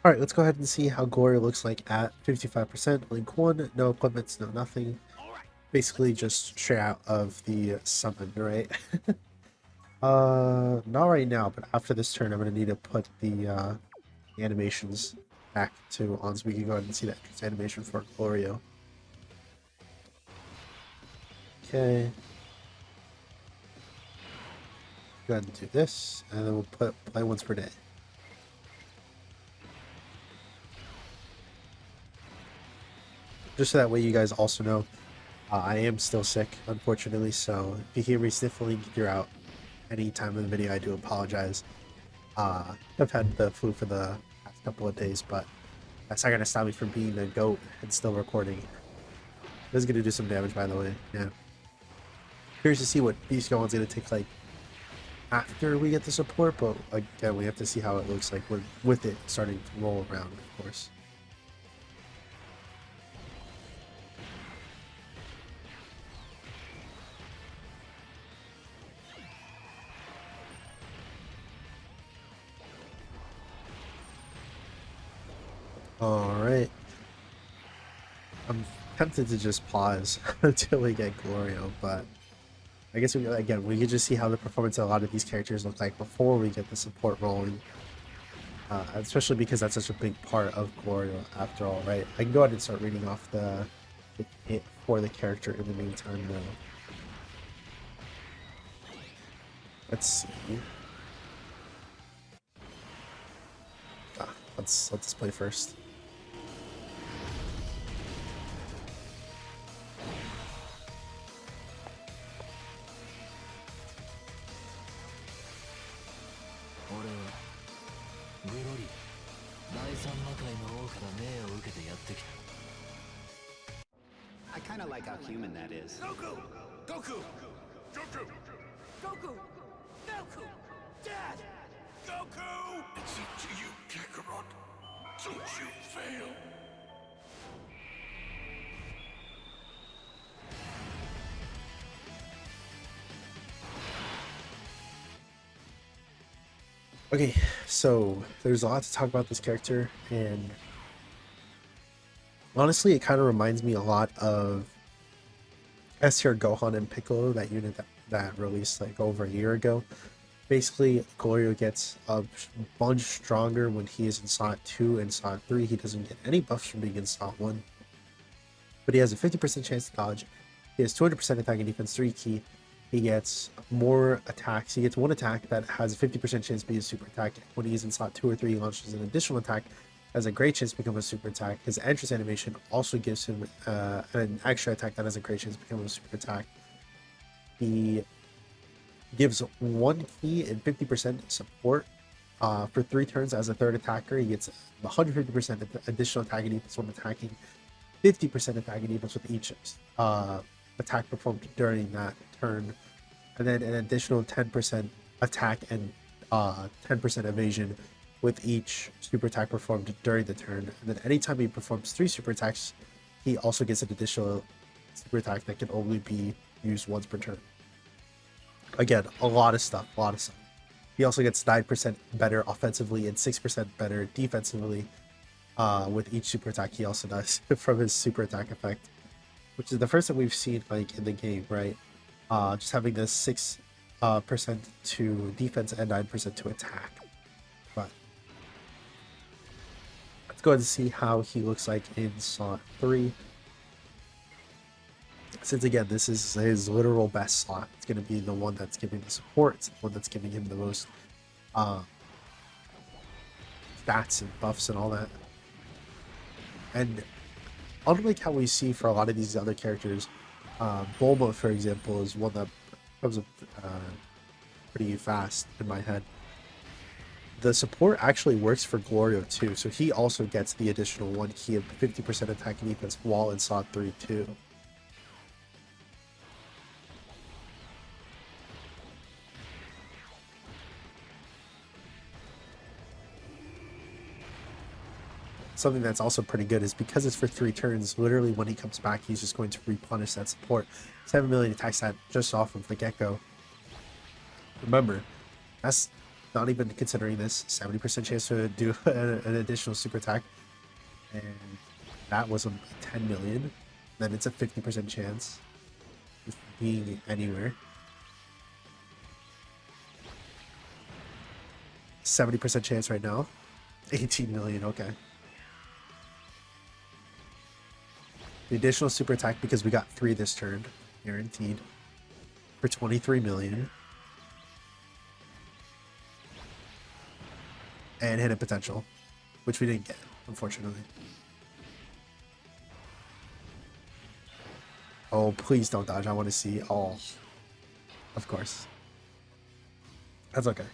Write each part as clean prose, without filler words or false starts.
Alright, let's go ahead and see how Glorio looks like at 55%. Link 1, no equipments, no nothing. Basically just straight out of the summon, right? Not right now, but after this turn I'm going to need to put the animations back to on so we can go ahead and see that animation for Glorio. Okay. Go ahead and do this, and then we'll play once per day. Just so that way you guys also know, I am still sick, unfortunately, so if you hear me sniffling throughout any time of the video, I do apologize. I've had the flu for the past couple of days, but that's not going to stop me from being a goat and still recording. This is going to do some damage, by the way, yeah. Curious to see what Beast Gohan's going to take, like, after we get the support, but again, we have to see how it looks like with it starting to roll around, of course. Alright. I'm tempted to just pause until we get Glorio, but I guess we could just see how the performance of a lot of these characters look like before we get the support rolling. Especially because that's such a big part of Glorio after all, right? I can go ahead and start reading off the hit for the character in the meantime though. Let's see. Let's play first. I kind of like how human that is. Goku! Goku! Goku! Goku! Goku! Dad! Goku! It's up to you, Kakarot. Don't you fail. Okay, so there's a lot to talk about this character, and honestly, it kind of reminds me a lot of STR Gohan and Piccolo, that unit that released like over a year ago. Basically, Glorio gets a bunch stronger when he is in slot 2 and slot 3. He doesn't get any buffs from being in slot 1, but he has a 50% chance to dodge. He has 200% attack and defense 3 key. He gets more attacks. He gets one attack that has a 50% chance to be a super attack. When he's in slot 2 or 3, he launches an additional attack, has a great chance to become a super attack. His entrance animation also gives him an extra attack that has a great chance to become a super attack. He gives 1 key and 50% support for 3 turns as a third attacker. He gets 150% additional attack and defense when attacking, 50% attack and defense with each attack performed during that turn, and then an additional 10% attack and 10% evasion with each super attack performed during the turn. And then anytime he performs 3 super attacks, he also gets an additional super attack that can only be used once per turn. Again, a lot of stuff. He also gets 9% better offensively and 6% better defensively with each super attack he also does from his super attack effect, which is the first time we've seen like in the game, right? Just having this 6% to defense and 9% to attack. But let's go ahead and see how he looks like in slot 3. Since again, this is his literal best slot, it's going to be the one that's giving the support. It's the one that's giving him the most stats and buffs and all that. And unlike how we see for a lot of these other characters, Bulma, for example, is one that comes up pretty fast in my head. The support actually works for Glorio too, so he also gets the additional 1 key of 50% attack and defense while in slot 3 too. Something that's also pretty good is because it's for 3 turns, literally when he comes back, he's just going to replenish that support. 7 million attack stat just off of the get-go. Remember, that's not even considering this, 70% chance to do an additional super attack. And that was a 10 million. Then it's a 50% chance of being anywhere. 70% chance right now. 18 million, okay. The additional super attack, because we got 3 this turn, guaranteed, for 23 million. And hidden potential, which we didn't get, unfortunately. Oh, please don't dodge. I want to see all. Of course. That's okay.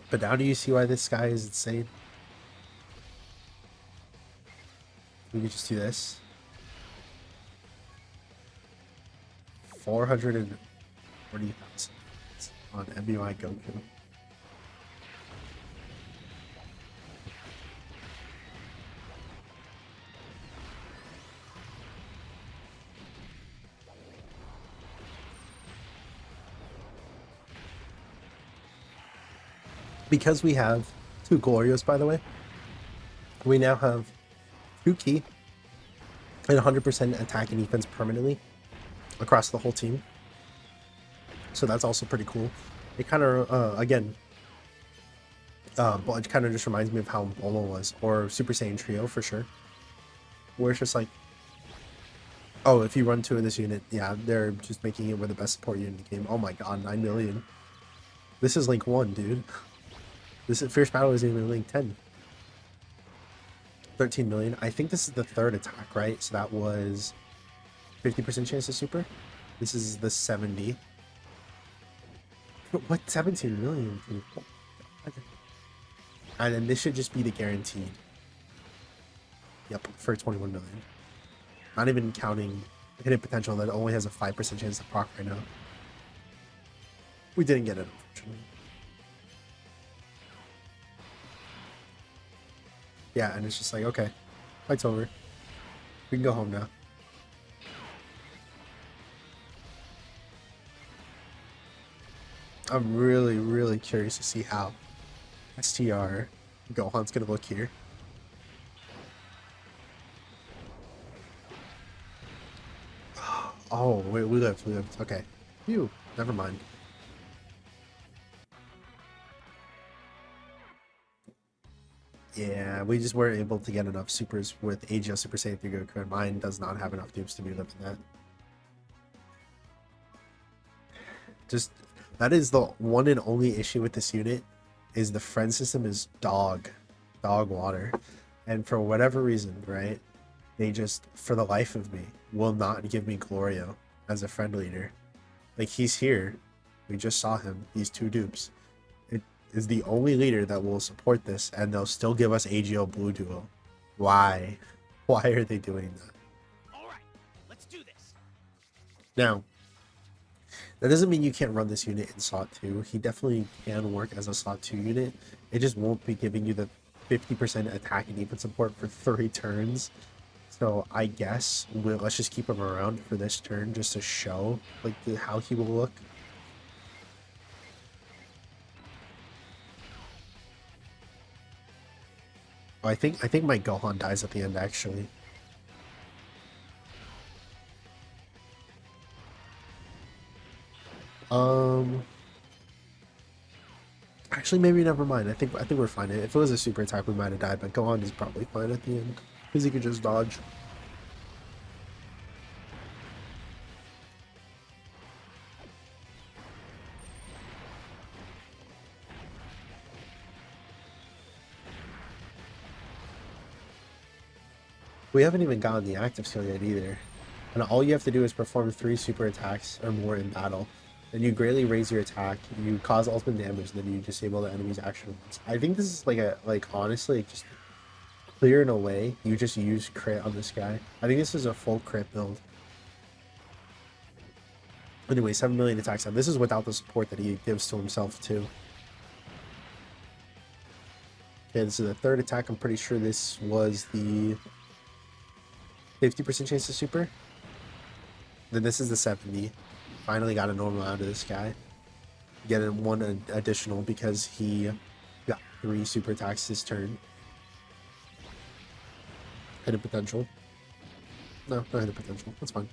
But now do you see why this guy is insane? We could just do this. 440,000 on MUI Goku. Because we have 2 Glorios, by the way, we now have 2 Ki and 100% attack and defense permanently across the whole team. So that's also pretty cool. It kind of, again, it kind of just reminds me of how Bulma was, or Super Saiyan Trio for sure. Where it's just like, oh, if you run 2 in this unit, yeah, they're just making it with the best support unit in the game. Oh my god, 9 million. This is Link 1, dude. This is Fierce Battle isn't even Link 10. 13 million. I think this is the 3rd attack, right? So that was 50% chance of super. This is the 70. What 17 million? Dude? And then this should just be the guaranteed. Yep, for 21 million. Not even counting hidden potential that only has a 5% chance to proc right now. We didn't get it, unfortunately. Yeah, and it's just like, okay, fight's over. We can go home now. I'm really, really curious to see how STR Gohan's gonna look here. Oh, wait, we lived. Okay. Phew, never mind. Yeah, we just weren't able to get enough supers with AGL Super Saiyan 3 Goku, and mine does not have enough dupes to be living that. Just, that is the one and only issue with this unit, is the friend system is dog water. And for whatever reason, right, they just, for the life of me, will not give me Glorio as a friend leader. Like, he's here. We just saw him. These 2 dupes. Is the only leader that will support this, and they'll still give us AGL Blue Duo. Why? Why are they doing that? All right, let's do this. Now, that doesn't mean you can't run this unit in slot 2. He definitely can work as a slot 2 unit. It just won't be giving you the 50% attack and defense support for 3 turns. So I guess let's just keep him around for this turn just to show like how he will look. Oh, I think my Gohan dies at the end, actually. Actually, maybe never mind. I think we're fine. If it was a super attack, we might have died, but Gohan is probably fine at the end because he could just dodge. We haven't even gotten the active skill yet either. And all you have to do is perform 3 super attacks or more in battle. Then you greatly raise your attack, you cause ultimate damage, then you disable the enemy's action once. I think this is honestly, just clear in a way. You just use crit on this guy. I think this is a full crit build. Anyway, 7 million attacks. And this is without the support that he gives to himself too. Okay, this is the 3rd attack. I'm pretty sure this was the 50% chance to super. Then this is the 70. Finally got a normal out of this guy. get in one additional because he got 3 super attacks this turn. Hidden potential. No, not hidden potential. That's fine.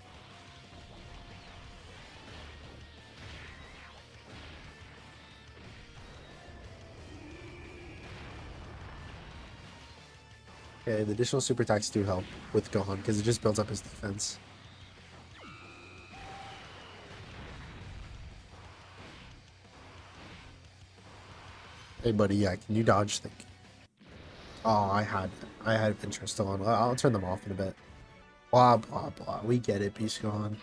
Okay, the additional super attacks do help with Gohan because it just builds up his defense. Hey buddy, yeah, can you dodge? Think. Oh, I had interest still on. I'll turn them off in a bit. Blah blah blah. We get it, Beast Gohan.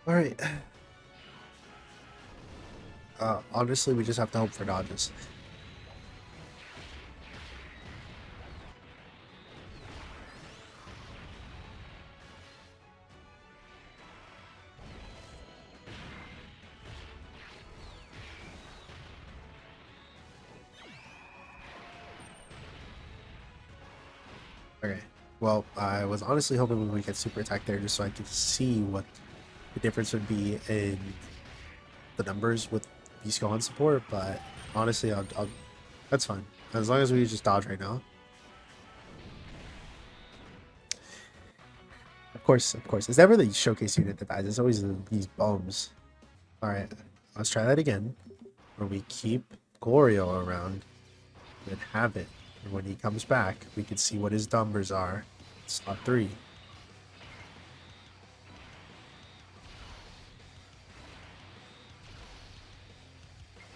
All right. Honestly, we just have to hope for dodges. Okay. Well, I was honestly hoping we would get super attack there just so I could see what the difference would be in the numbers with Beast Gohan support, but honestly, that's fine. As long as we just dodge right now. Of course. It's never the showcase unit that dies. It's always these bums. Alright, let's try that again. Where we keep Glorio around and have it. And when he comes back, we can see what his numbers are. Slot 3.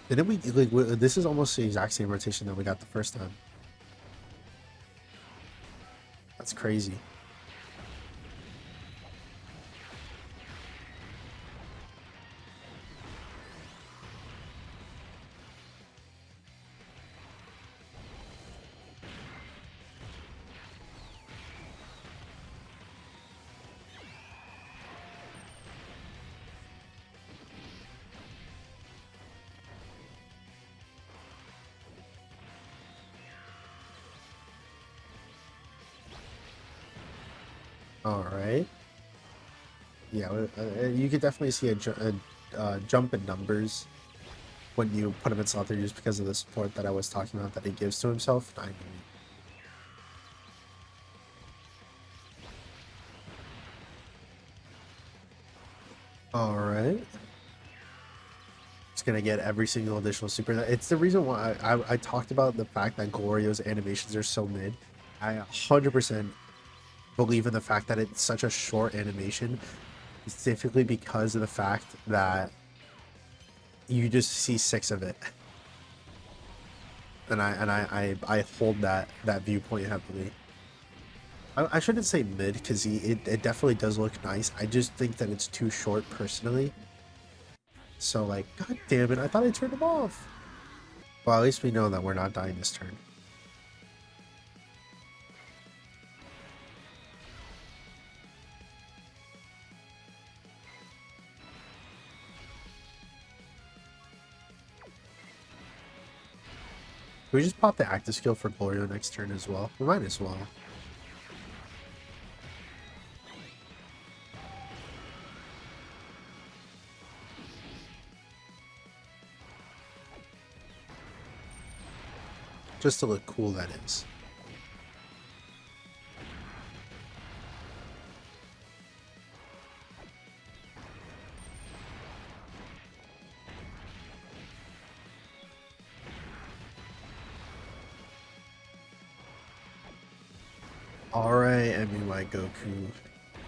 Didn't we, like, this is almost the exact same rotation that we got the first time. That's crazy. All right. Yeah, you could definitely see a jump in numbers when you put him in slot 3 just because of the support that I was talking about that he gives to himself. I mean, all right. It's gonna get every single additional super. It's the reason why I talked about the fact that Glorio's animations are so mid. I 100% believe in the fact that it's such a short animation, specifically because of the fact that you just see 6 of it. And I hold that viewpoint heavily. I shouldn't say mid because it definitely does look nice. I just think that it's too short personally. So like, god damn it! I thought I turned him off. Well, at least we know that we're not dying this turn. Can we just pop the active skill for Glorio next turn as well? We might as well. Just to look cool, that is. Alright, I mean, my Goku. Come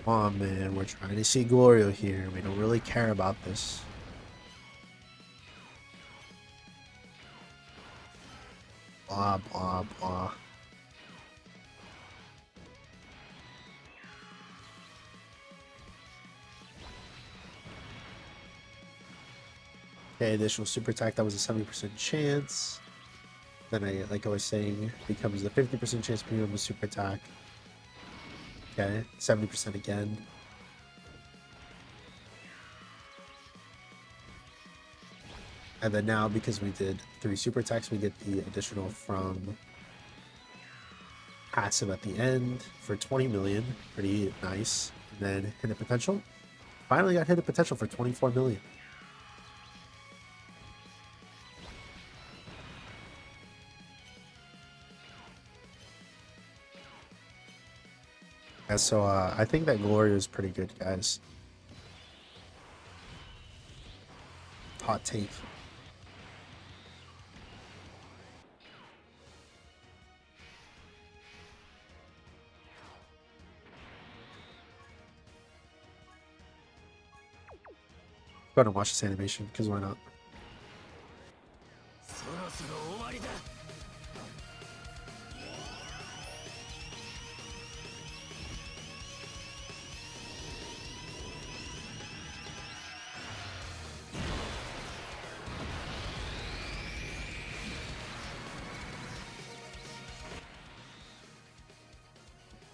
on, man. We're trying to see Glorio here. We don't really care about this. Blah, blah, blah. Okay, additional super attack. That was a 70% chance. Then like I was saying, becomes the 50% chance premium of super attack. Okay, 70% again. And then now, because we did 3 super attacks, we get the additional from passive at the end for 20 million. Pretty nice. And then hidden potential. Finally got hidden potential for 24 million. Yeah, so I think that Glorio is pretty good, guys. Hot take. Go ahead and watch this animation, because why not?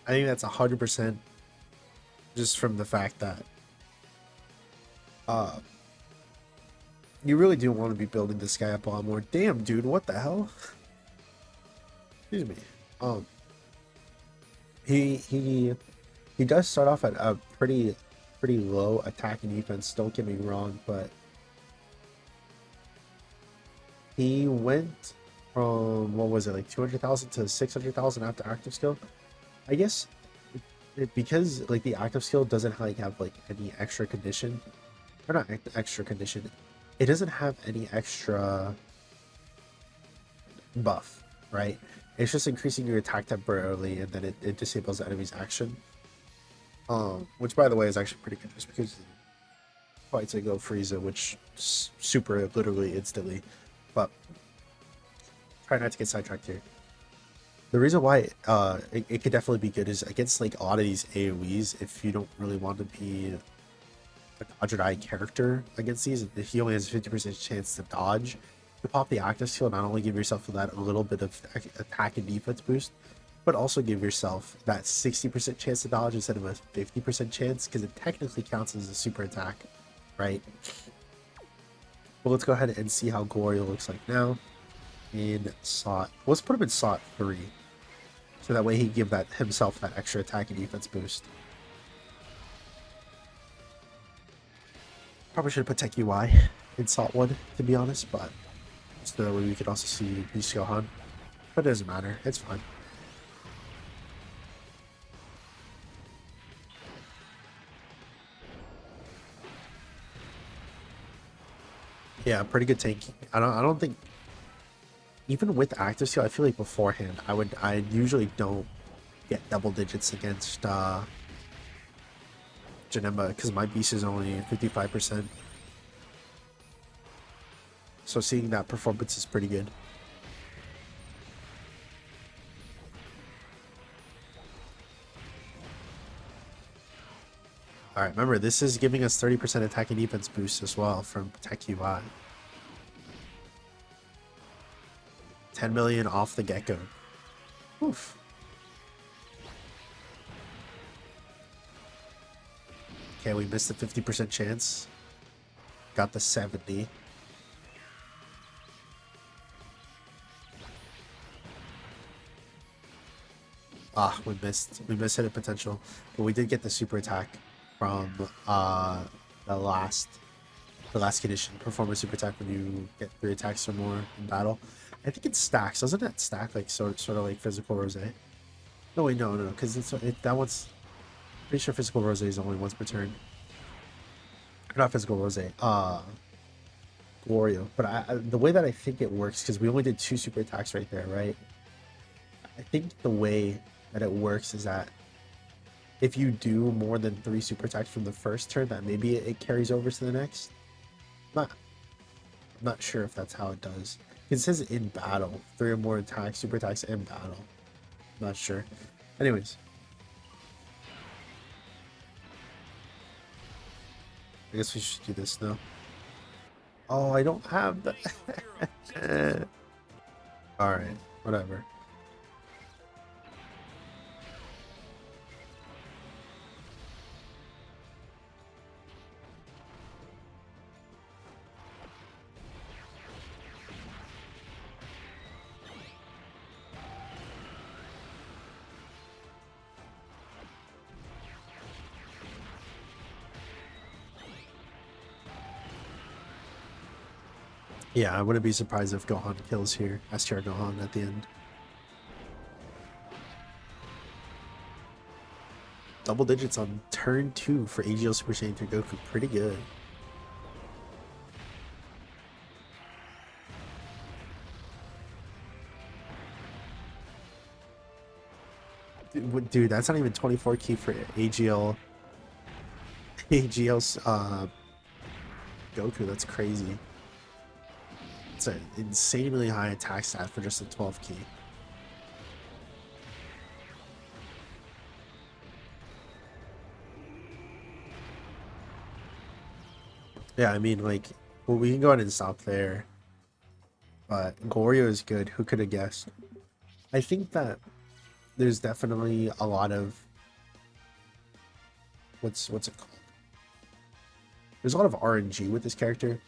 I think that's 100% just from the fact that uh, you really do want to be building this guy up a lot more. Damn, dude, what the hell? Excuse me. He does start off at a pretty low attack and defense. Don't get me wrong, but he went from what was it, like 200,000 to 600,000 after active skill. I guess because like the active skill doesn't like have like any extra condition, or not extra condition. It doesn't have any extra buff, right? It's just increasing your attack temporarily, and then it disables the enemy's action. Which by the way is actually pretty good, just because fights like go Frieza, which super literally instantly. But try not to get sidetracked here. The reason why it could definitely be good is against like a lot of these AoEs. If you don't really want to be a dodge or die character against these, if he only has a 50% chance to dodge, you pop the active skill, not only give yourself that a little bit of attack and defense boost, but also give yourself that 60% chance to dodge instead of a 50% chance, because it technically counts as a super attack, right? Well, let's go ahead and see how Glorio looks like now in SOT. Let's put him in SOT 3, so that way he can give that himself that extra attack and defense boost. Probably should have put Tech UI in SOT 1, to be honest, but so that way we could also see Beast Gohan. But it doesn't matter, it's fine. Yeah, pretty good tanking. I don't think, even with active skill, I feel like beforehand I usually don't get double digits against Janemba, because my beast is only 55%. So seeing that performance is pretty good. Alright, remember, this is giving us 30% attack and defense boost as well from Tech UI. 10 million off the get-go. Oof. Okay, we missed the 50% chance. Got the 70. Ah, we missed hidden potential. But we did get the super attack from the last condition. Perform a super attack when you get 3 attacks or more in battle. I think it stacks. Doesn't that stack like sort of like physical rose? No, wait, no, because that one's pretty sure physical rose is only once per turn. Not physical rose. Glorio. But the way that I think it works, because we only did 2 super attacks right there, right? I think the way that it works is that if you do more than 3 super attacks from the first turn, that maybe it carries over to the next. I'm not sure if that's how it does. It says in battle, 3 or more attacks, super attacks in battle. I'm not sure. Anyways. I guess we should do this now. Oh, I don't have the... Alright, whatever. Yeah, I wouldn't be surprised if Gohan kills here, STR Gohan at the end. Double digits on turn 2 for AGL Super Saiyan 3 Goku. Pretty good. Dude, that's not even 24 key for AGL. AGL's Goku, that's crazy. It's an insanely high attack stat for just a 12 key. Yeah, I mean, like, well, we can go ahead and stop there. But Glorio is good. Who could have guessed? I think that there's definitely a lot of what's it called? There's a lot of RNG with this character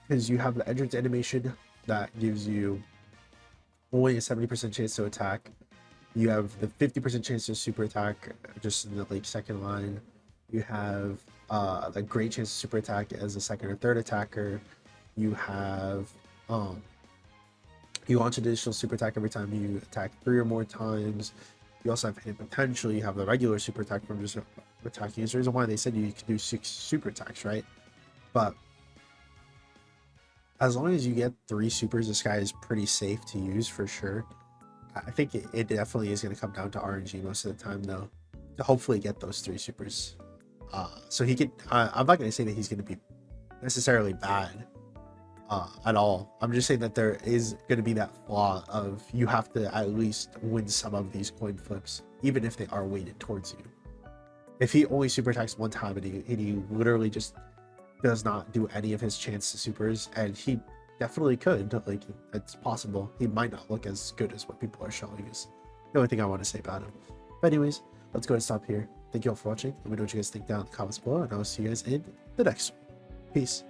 because you have the entrance animation that gives you only a 70% chance to attack. You have the 50% chance to super attack just in the like second line. You have the great chance to super attack as a second or third attacker. You have you launch additional super attack every time you attack 3 or more times. You also have hidden potential. You have the regular super attack from just attacking. There's a reason why they said you can do 6 super attacks, right? But as long as you get 3 supers, this guy is pretty safe to use for sure. I think it definitely is going to come down to RNG most of the time, though, to hopefully get those 3 supers. So he could. I'm not going to say that he's going to be necessarily bad at all. I'm just saying that there is going to be that flaw of you have to at least win some of these coin flips, even if they are weighted towards you. If he only super attacks one time and he literally just does not do any of his chance to supers, and he definitely could, like, it's possible. He might not look as good as what people are showing is the only thing I want to say about him. But anyways, let's go and stop here. Thank you all for watching. Let me know what you guys think down in the comments below, and I'll see you guys in the next one. Peace.